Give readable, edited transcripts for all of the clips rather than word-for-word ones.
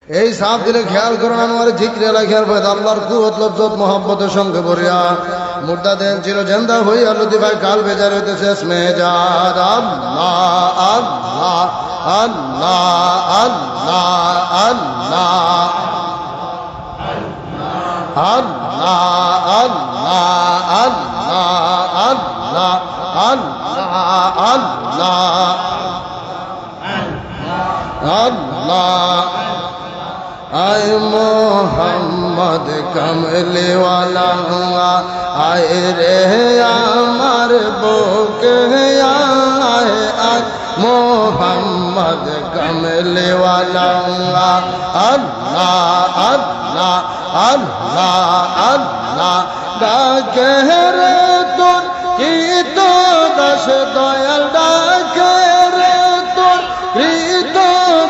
এই সাপ দিলে খেয়াল করুন আমার জিক্রে লাখের ভেদ আল্লাহর কুওয়াত লজ্জত মোহাব্বতের সঙ্গে ভরিয়া মুর্দা দেন চির জিন্দা হইয়া লতিফাই কাল বেজার হইতেছে স্মেজাদ আল্লাহ আল্লাহ আল্লাহ আল্লাহ আল্লাহ আল্লাহ আল্লাহ আল্লাহ আল্লাহ আল্লাহ আল্লাহ আয় মোহাম্মদ কমলে ওয়ালা আয় রে আমার বুকে আয় আয় মোহাম্মদ কমলে ওয়ালা আল্লাহ আল্লাহ আল্লাহ আল্লাহ ডাকে রে তোর কি তো দশ দয়াল ডাকে রে তোর হৃদ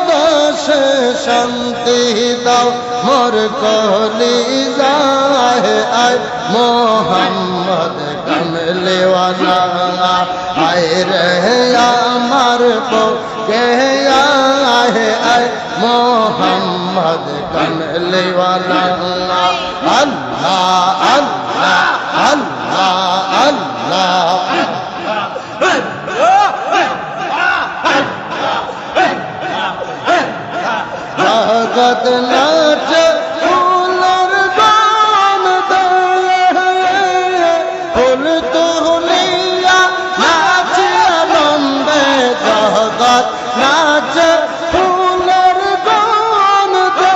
দশে শান্তি দাও মোর কলিজায় আয় মোহাম্মদ কমলে ওয়ালা আয় রে আমার বুকে আয় আয় মোহাম্মদ কমলে ওয়ালা আল্লাহ আল্লাহ আল্লাহ আল্লাহ জগত নাচ ফুলের গান দে ফুল তুলিয়া নাচ আনন্দে জগত নাচ ফুলের গান দে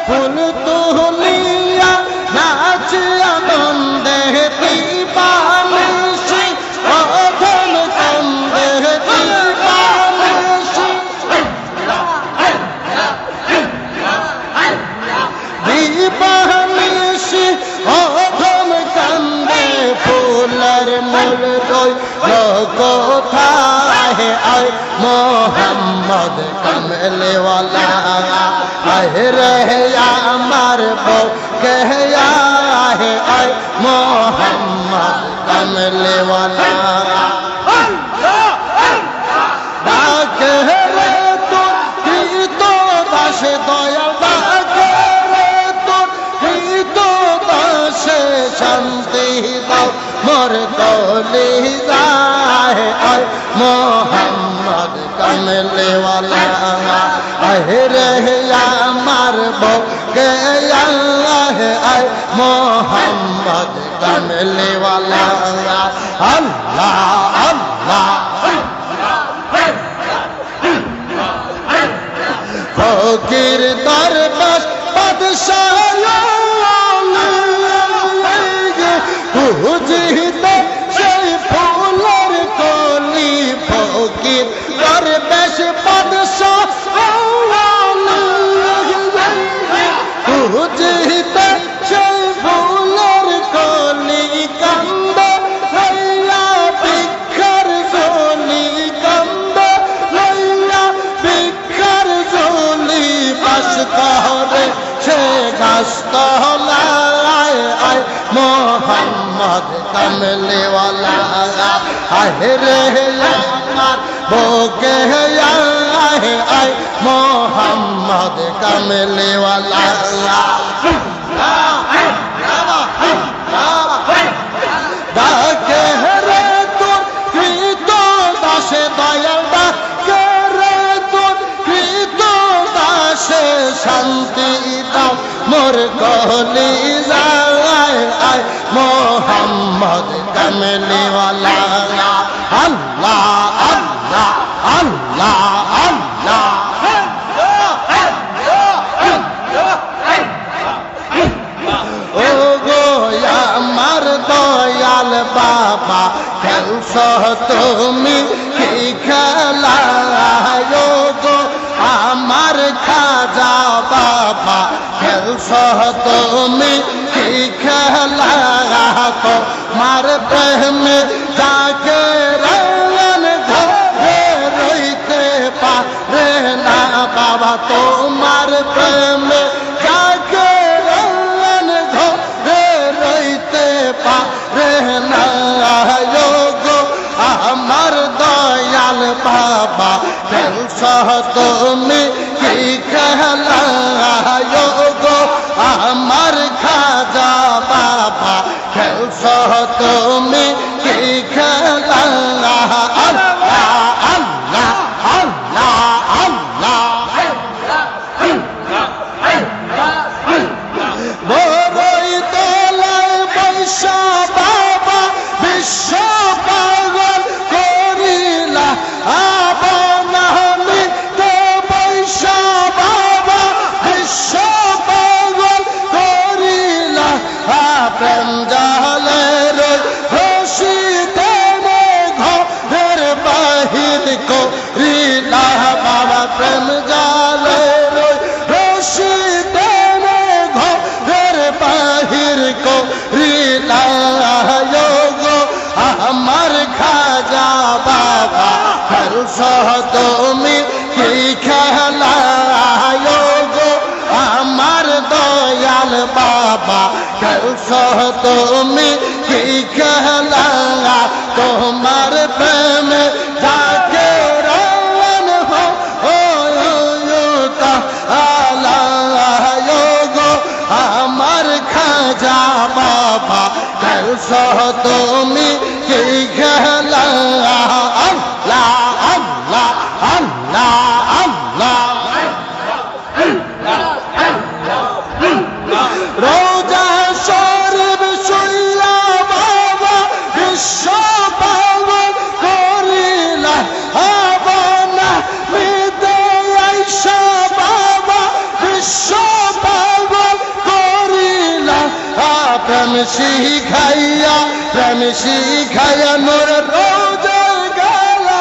ফুল তুলিয়া নাচ আনন্দে দীপানিশি অধন কান্দে দীপানিশি অধম কান্দে ফুলের মূল দই কোথায় আয় মোহাম্মদ কমলে ওয়ালা আয় রে আমার বুকে আয় আয় মোহাম্মদ কমলে ওয়ালা ডাকে রে তোর কি তো দাসে দয়াল ডাকে রে তোর কি তো দাসে শান্তি দাও মোর কলিজায় আয় মোহাম্মদ কমলে ওয়ালা আয় রে আমার বুকে আয় আয় মোহাম্মদ কমলে ওয়ালা আল্লাহ আল্লাহ ফকির দরবাস বাদশাহ হুজিতে সেই ফুলের কলি ফকির দরবাস বাদশাহ হুজিতে সেই ফুলের কলি কান্দ লইয়া ভিক্ষার জলি কান্দ লইয়া ভিক্ষার জলি বাস করে সে গাছতলায় আয় মোহাম্মদ কমলে ওয়ালা আয় রে আমার বুকে আয় আয় মোহাম্মদ কমলে ওয়ালা ডাকে রে তোর কৃত দাসে দয়াল ডাকে রে তোর কৃত দাসে শান্তি দাও মোর কলিজায় আয় মোহাম্মদ কমলে ওয়ালা আল্লাহ আল্লাহ আল্লাহ আল্লাহ ও গো আমার দয়াল বাবা খেলছ তুমি কি খেলা গো আমার খাজা বাবা খেলছ তুমি কি খেলা তোমার প্রেমে যাকে রান ঘরে রইতে পারে না বাবা তোমার প্রেমে যাকে রান ঘরে রইতে পারে না গো আমার দয়াল বাবা খেলছ তুমি কি খেলায় গো আমার খাজা বাবা খেলছো তুমি কি খেলা আল্লাহ আল্লাহ আল্লাহ আল্লাহ বড়ই তলায় বৈশা বাবা বিশ্ব পাগল করিলা আবনামি তো বৈশা বাবা বিশ্ব পাগল করিলা প্রেম জালের রশি টেনে ঘরের বাহির করিলা বাবা প্রেম জালের রশি টেনে ঘরের বাহির করিলা গো আমার খাজা বাবা খেলছো তুমি কি খেলা গো আমার দয়াল বাবা খেলছো তুমি কি খেলা তোমার প্রেমে যাকে রওয়ান হইতা আলা গো আমার খাজা বাবা খেলছো তুমি কি খেলা আল্লাহ আল্লাহ আল্লাহ আল্লাহ রোজা শরীফ শুইলা বাবা বিশ্ব পাগল করিলা আবনা মিতে আইসা বাবা বিশ্ব পাগল করিলা প্রেম শিখাইয়া নূর রোজা গেলা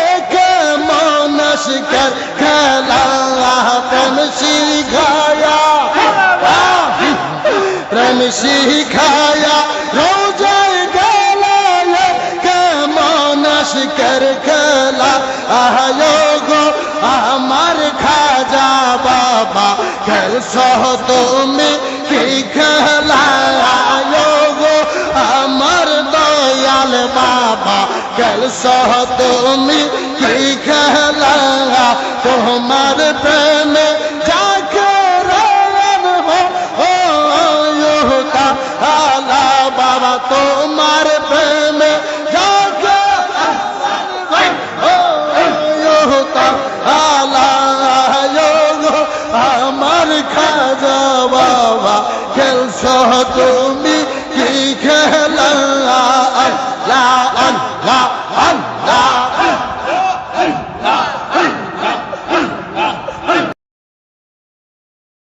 এক মনস কর খেলা প্রেম শিখায়া রোজায় গেলা কেমন শিকর খেলা গো আমার খাজা বাবা খেলছো তুমি কি খেলা গো আমার দয়াল বাবা খেলছো তুমি কি খেলা তোমার